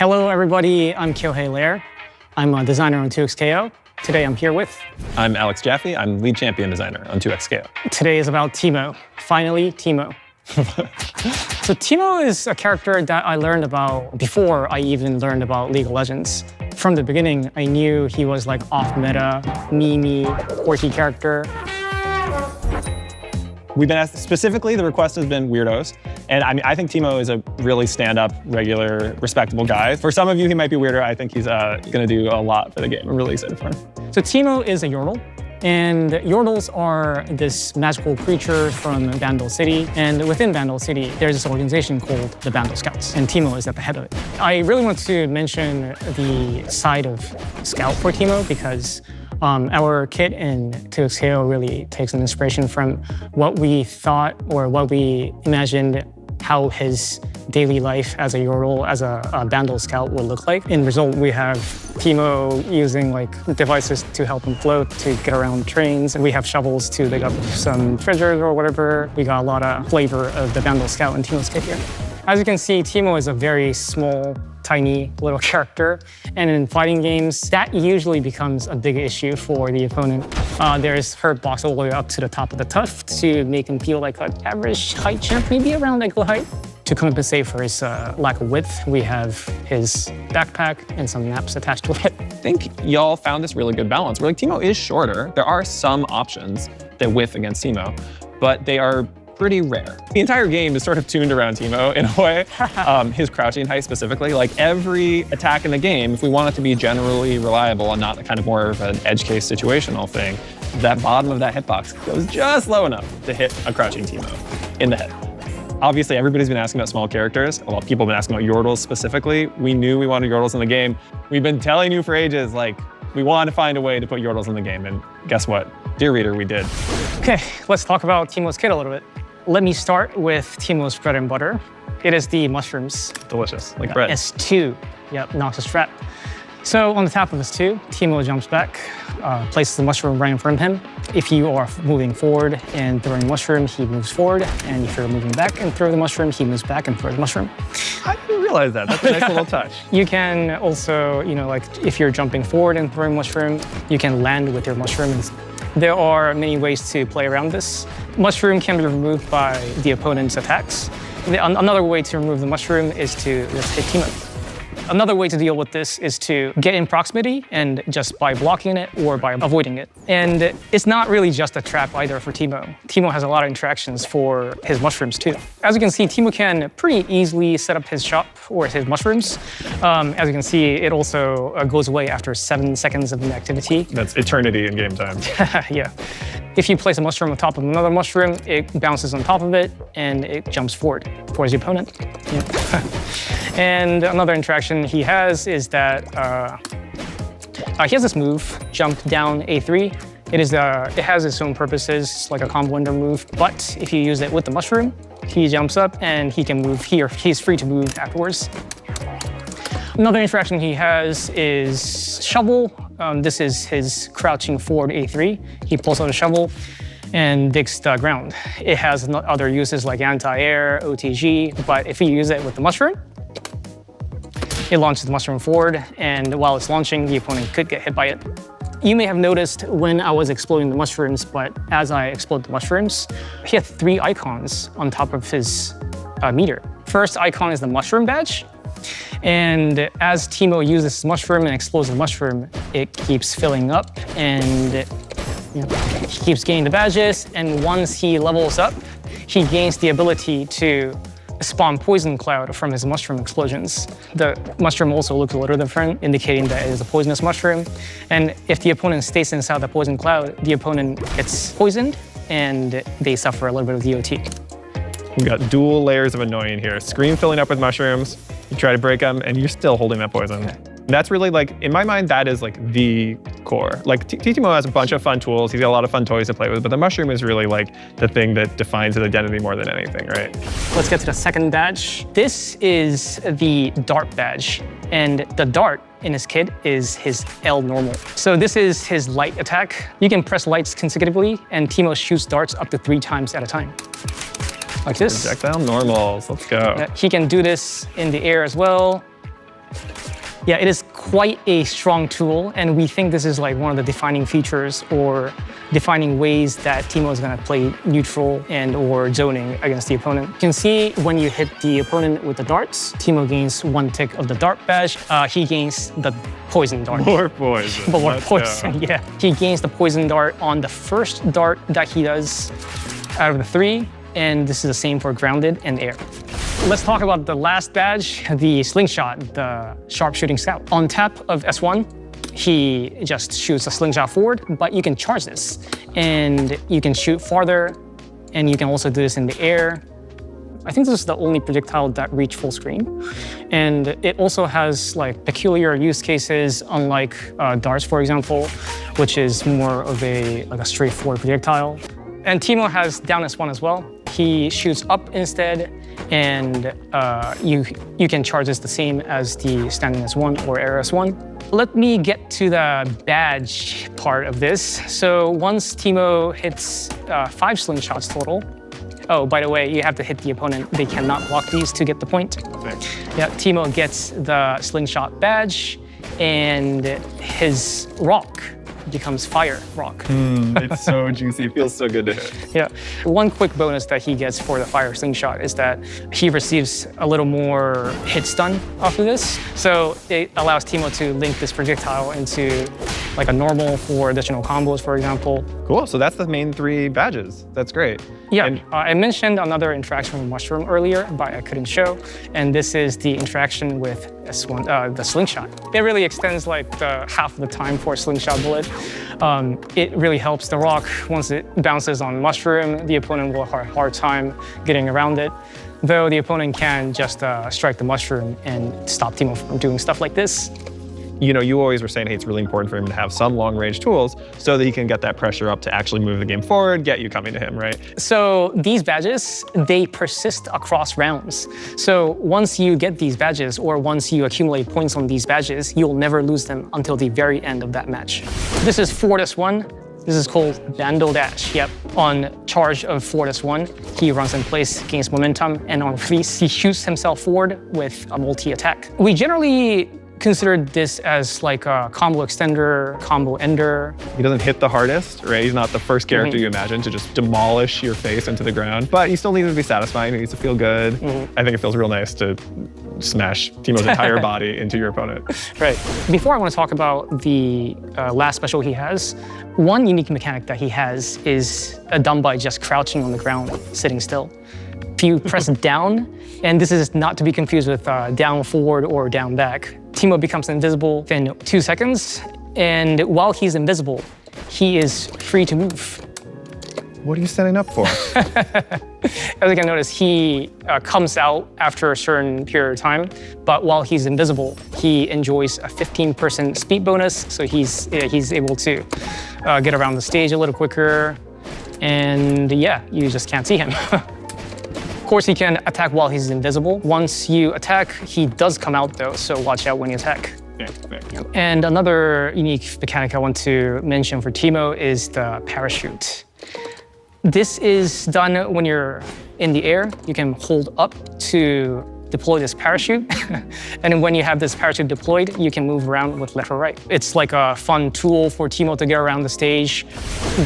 Hello, everybody. I'm Kyohei Lehr. I'm a designer on 2xKO. Today, I'm here with... I'm Alex Jaffe. I'm lead champion designer on 2xKO. Today is about Teemo. Finally, Teemo. So Teemo is a character that I learned about before I even learned about League of Legends. From the beginning, I knew he was like off-meta, meme-y, quirky character. We've been asked, specifically, the request has been weirdos. And I mean, I think Teemo is a really stand-up, regular, respectable guy. For some of you, he might be weirder. I think he's gonna do a lot for the game. I'm really excited for him. So Teemo is a Yordle. And Yordles are this magical creature from Vandal City. And within Vandal City, there's this organization called the Vandal Scouts. And Teemo is at the head of it. I really want to mention the side of Scout for Teemo because our kit in 2xKO really takes an inspiration from what we thought or what we imagined how his daily life as a Yordle, as a Vandal Scout would look like. In result, we have Teemo using like devices to help him float, to get around trains. We have shovels to dig up some treasures or whatever. We got a lot of flavor of the Vandal Scout in Teemo's kit here. As you can see, Teemo is a very small, tiny little character. And in fighting games, that usually becomes a big issue for the opponent. There's hurt blocks all the way up to the top of the tuft to make him feel like an average height champ, maybe around ankle height. To compensate for his lack of width, we have his backpack and some naps attached to it. I think y'all found this really good balance. Where like Teemo is shorter. There are some options that width against Teemo, but they are pretty rare. The entire game is sort of tuned around Teemo in a way. His crouching height specifically, like every attack in the game, if we want it to be generally reliable and not kind of more of an edge case situational thing, that bottom of that hitbox goes just low enough to hit a crouching Teemo in the head. Obviously, everybody's been asking about small characters. A lot of people have been asking about Yordles specifically. We knew we wanted Yordles in the game. We've been telling you for ages, like, we wanted to find a way to put Yordles in the game, and guess what? Dear reader, we did. Okay, let's talk about Teemo's kit a little bit. Let me start with Teemo's bread and butter. It is the mushrooms. Delicious, like bread. S2, yep, Noxus Strat. So on the top of S2, Teemo jumps back, places the mushroom right in front of him. If you are moving forward and throwing mushroom, he moves forward. And if you're moving back and throw the mushroom, he moves back and throws the mushroom. I didn't realize that. That's a nice little touch. You can also, like if you're jumping forward and throwing mushroom, you can land with your mushroom. There are many ways to play around this. Mushroom can be removed by the opponent's attacks. Another way to remove the mushroom is to just hit Teemo. Another way to deal with this is to get in proximity and just by blocking it or by avoiding it. And it's not really just a trap either for Teemo. Teemo has a lot of interactions for his mushrooms too. As you can see, Teemo can pretty easily set up his shop or his mushrooms. As you can see, it also goes away after 7 seconds of inactivity. That's eternity in game time. Yeah. If you place a mushroom on top of another mushroom, it bounces on top of it and it jumps forward towards the opponent. Yeah. And another interaction he has is that he has this move, jump down A3. It has its own purposes, it's like a combo ender move, but if you use it with the mushroom, he jumps up and he can move here. He's free to move afterwards. Another interaction he has is shovel. This is his crouching forward A3. He pulls out a shovel and digs the ground. It has other uses like anti-air, OTG, but if you use it with the mushroom, it launches the mushroom forward, and while it's launching, the opponent could get hit by it. You may have noticed when I was exploding the mushrooms, but as I explode the mushrooms, he had 3 icons on top of his meter. First icon is the mushroom badge, and as Teemo uses this mushroom and explodes the mushroom, it keeps filling up, and he keeps gaining the badges, and once he levels up, he gains the ability to spawn poison cloud from his mushroom explosions. The mushroom also looks a little different, indicating that it is a poisonous mushroom. And if the opponent stays inside the poison cloud, the opponent gets poisoned and they suffer a little bit of DOT. We've got dual layers of annoying here. Screen filling up with mushrooms, you try to break them, and you're still holding that poison. And that's really like, in my mind, that is like the core. Like Teemo has a bunch of fun tools. He's got a lot of fun toys to play with, but the mushroom is really like the thing that defines his identity more than anything, right? Let's get to the second badge. This is the dart badge. And the dart in his kit is his L normal. So this is his light attack. You can press lights consecutively, and Teemo shoots darts up to 3 times at a time. Like this. Projectile normals, let's go. He can do this in the air as well. Yeah, it is quite a strong tool, and we think this is like one of the defining features or defining ways that Teemo is going to play neutral and or zoning against the opponent. You can see when you hit the opponent with the darts, Teemo gains 1 tick of the dart badge. He gains the poison dart. More poison. More poison, yeah. He gains the poison dart on the first dart that he does out of the 3, and this is the same for grounded and air. Let's talk about the last badge, the Slingshot, the sharpshooting scout. On tap of S1, he just shoots a slingshot forward, but you can charge this. And you can shoot farther, and you can also do this in the air. I think this is the only projectile that reach full screen. And it also has like peculiar use cases, unlike darts, for example, which is more of a straightforward projectile. And Teemo has down S1 as well. He shoots up instead, and you can charge this the same as the standing S1 or air S1. Let me get to the badge part of this. So once Teemo hits 5 slingshots total, oh, by the way, you have to hit the opponent. They cannot block these to get the point. Yeah, Teemo gets the slingshot badge, and his rock becomes fire rock. It's so juicy. It feels so good to hit. Yeah. One quick bonus that he gets for the fire slingshot is that he receives a little more hit stun off of this. So it allows Teemo to link this projectile into like a normal for additional combos, for example. Cool, so that's the main 3 badges. That's great. Yeah, And I mentioned another interaction with Mushroom earlier, but I couldn't show. And this is the interaction with S1, the Slingshot. It really extends like half of the time for a Slingshot bullet. It really helps the rock. Once it bounces on Mushroom, the opponent will have a hard time getting around it. Though the opponent can just strike the Mushroom and stop Teemo from doing stuff like this. you know, you always were saying, hey, it's really important for him to have some long-range tools so that he can get that pressure up to actually move the game forward, get you coming to him, right? So these badges, they persist across rounds. So once you get these badges, or once you accumulate points on these badges, you'll never lose them until the very end of that match. This is Fortis 1. This is called Vandal Dash. Yep. On charge of Fortis 1, he runs in place, gains momentum, and on release, he shoots himself forward with a multi-attack. We generally consider this as like a combo extender, combo ender. He doesn't hit the hardest, right? He's not the first character you imagine to just demolish your face into the ground, but he still needs to be satisfying. He needs to feel good. I think it feels real nice to smash Teemo's entire body into your opponent. Right. Before I want to talk about the last special he has, one unique mechanic that he has is done by just crouching on the ground, sitting still. If you press down, and this is not to be confused with down forward or down back, Teemo becomes invisible within 2 seconds, and while he's invisible, he is free to move. What are you setting up for? As you can notice, he comes out after a certain period of time, but while he's invisible, he enjoys a 15% speed bonus, so he's able to get around the stage a little quicker, and yeah, you just can't see him. Of course, he can attack while he's invisible. Once you attack, he does come out though, so watch out when you attack. And another unique mechanic I want to mention for Teemo is the parachute. This is done when you're in the air. You can hold up to deploy this parachute. And when you have this parachute deployed, you can move around with left or right. It's like a fun tool for Teemo to get around the stage.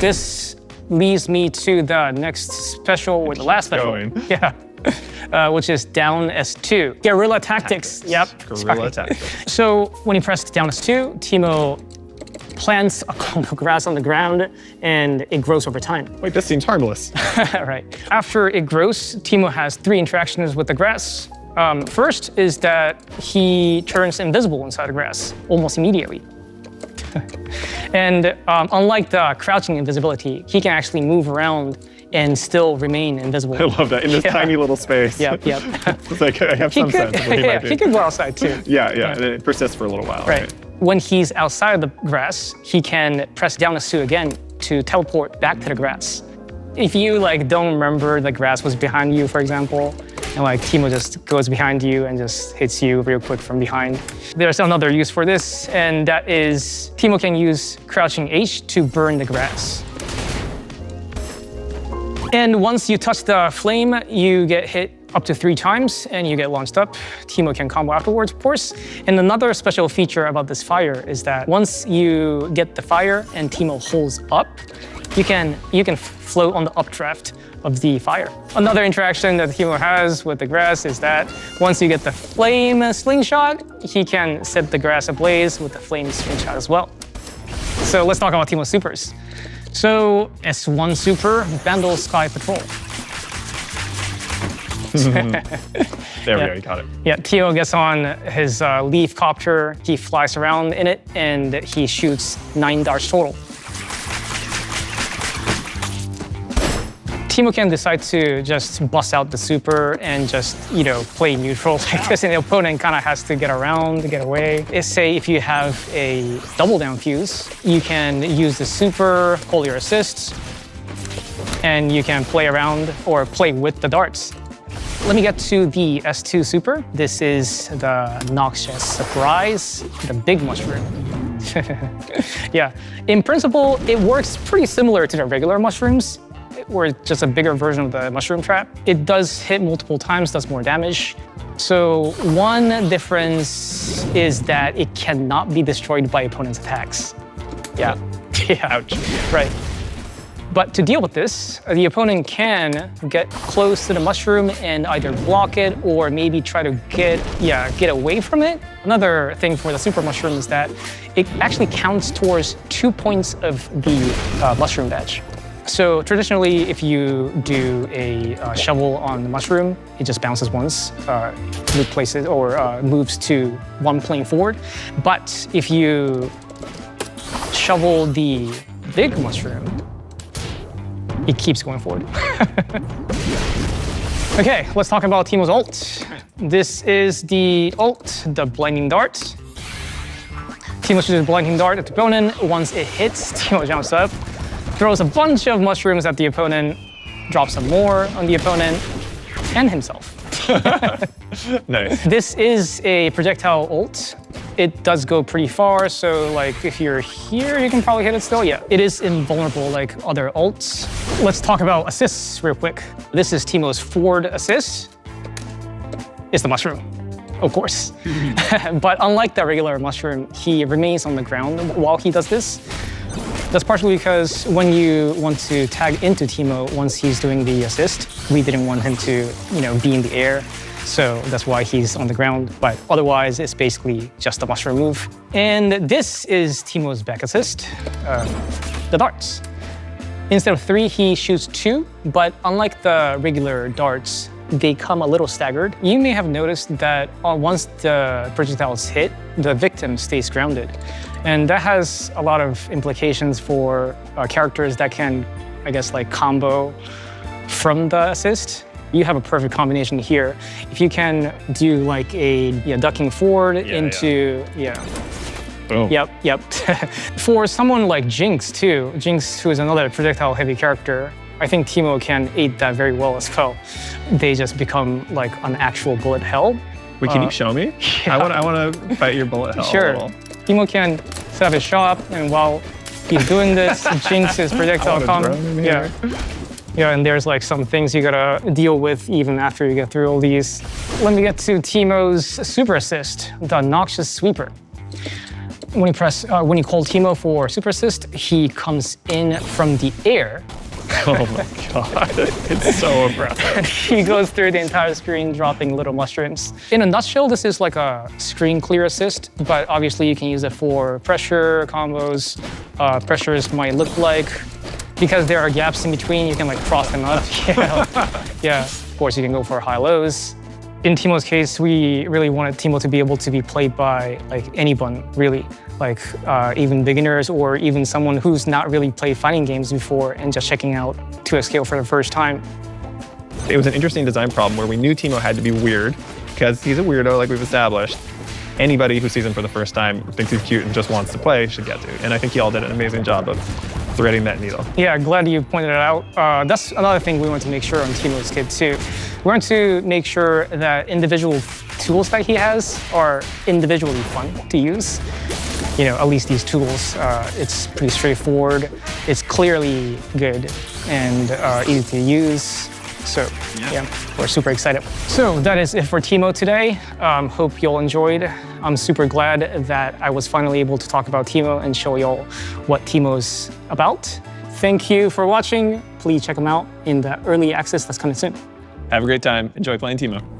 This leads me to the next special, or the last special. Yeah. Which is down S2. Guerrilla Tactics. Yep. Guerrilla Tactics. So when you press down S2, Teemo plants a cone of grass on the ground, and it grows over time. Wait, this seems harmless. Right. After it grows, Teemo has 3 interactions with the grass. First is that he turns invisible inside the grass almost immediately. And unlike the crouching invisibility, he can actually move around and still remain invisible. I love that, in this tiny little space. Yep. It's like, I have some sense of what he might be. He could go outside too. Yeah, and it persists for a little while. Right. When he's outside of the grass, he can press down S2 again to teleport back to the grass. If you don't remember the grass was behind you, for example, and Teemo just goes behind you and just hits you real quick from behind. There's another use for this, and that is Teemo can use crouching H to burn the grass. And once you touch the flame, you get hit up to 3 times and you get launched up. Teemo can combo afterwards, of course. And another special feature about this fire is that once you get the fire and Teemo holds up, you can float on the updraft of the fire. Another interaction that Teemo has with the grass is that once you get the flame slingshot, he can set the grass ablaze with the flame slingshot as well. So let's talk about Teemo's supers. So S1 super, Vandal Sky Patrol. There we go, you caught it. Yeah, Teemo gets on his leaf copter, he flies around in it, and he shoots 9 darts total. Teemo can decide to just bust out the super and just, play neutral like this, and the opponent kind of has to get around, to get away. Say if you have a double down fuse, you can use the super, hold your assists, and you can play around or play with the darts. Let me get to the S2 super. This is the Noxious Surprise, the big mushroom. Yeah, in principle, it works pretty similar to the regular mushrooms, or just a bigger version of the mushroom trap. It does hit multiple times, does more damage. So one difference is that it cannot be destroyed by opponent's attacks. Yeah, yeah, ouch, right. But to deal with this, the opponent can get close to the mushroom and either block it or maybe try to get away from it. Another thing for the super mushroom is that it actually counts towards 2 points of the mushroom badge. So traditionally, if you do a shovel on the mushroom, it just bounces once, replaces or moves to 1 plane forward. But if you shovel the big mushroom, it keeps going forward. Okay, let's talk about Teemo's ult. This is the ult, the Blinding Dart. Teemo shoots a Blinding Dart at the opponent. Once it hits, Teemo jumps up, throws a bunch of mushrooms at the opponent, drops some more on the opponent, and himself. Nice. This is a projectile ult. It does go pretty far, so like if you're here, you can probably hit it still. Yeah, it is invulnerable like other ults. Let's talk about assists real quick. This is Teemo's forward assist. It's the mushroom, of course. But unlike the regular mushroom, he remains on the ground while he does this. That's partially because when you want to tag into Teemo once he's doing the assist, we didn't want him to, be in the air. So that's why he's on the ground. But otherwise, it's basically just a mushroom move. And this is Teemo's back assist, the darts. Instead of 3, he shoots 2. But unlike the regular darts, they come a little staggered. You may have noticed that once the projectiles hit, the victim stays grounded. And that has a lot of implications for characters that can, combo from the assist. You have a perfect combination here. If you can do like a ducking forward into, Boom. Yep. For someone like Jinx too, Jinx who is another projectile heavy character, I think Teemo can aid that very well as well. They just become like an actual bullet hell. Wait, can you show me? Yeah. I want to fight your bullet hell Sure. a little. Teemo can set up his shop, and while he's doing this, Jinx is projectile combo. Yeah, and there's like some things you gotta deal with even after you get through all these. Let me get to Teemo's super assist, the Noxious Sweeper. When you call Teemo for super assist, he comes in from the air. Oh my god, it's so impressive. He goes through the entire screen dropping little mushrooms. In a nutshell, this is like a screen clear assist, but obviously you can use it for pressure combos. Pressures might look like, because there are gaps in between, you can like cross them up. Yeah, of course you can go for high lows. In Teemo's case, we really wanted Teemo to be able to be played by like anyone, really. Like even beginners or even someone who's not really played fighting games before and just checking out 2xKO for the first time. It was an interesting design problem where we knew Teemo had to be weird because he's a weirdo like we've established. Anybody who sees him for the first time, thinks he's cute and just wants to play should get to. And I think y'all did an amazing job of threading that needle. Yeah, glad you pointed it out. That's another thing we want to make sure on Teemo's kit too. We want to make sure that individual tools that he has are individually fun to use. At least these tools, it's pretty straightforward. It's clearly good and easy to use. So yeah, we're super excited. So that is it for Teemo today. Hope you all enjoyed. I'm super glad that I was finally able to talk about Teemo and show y'all what Teemo's about. Thank you for watching. Please check them out in the early access that's coming soon. Have a great time. Enjoy playing Teemo.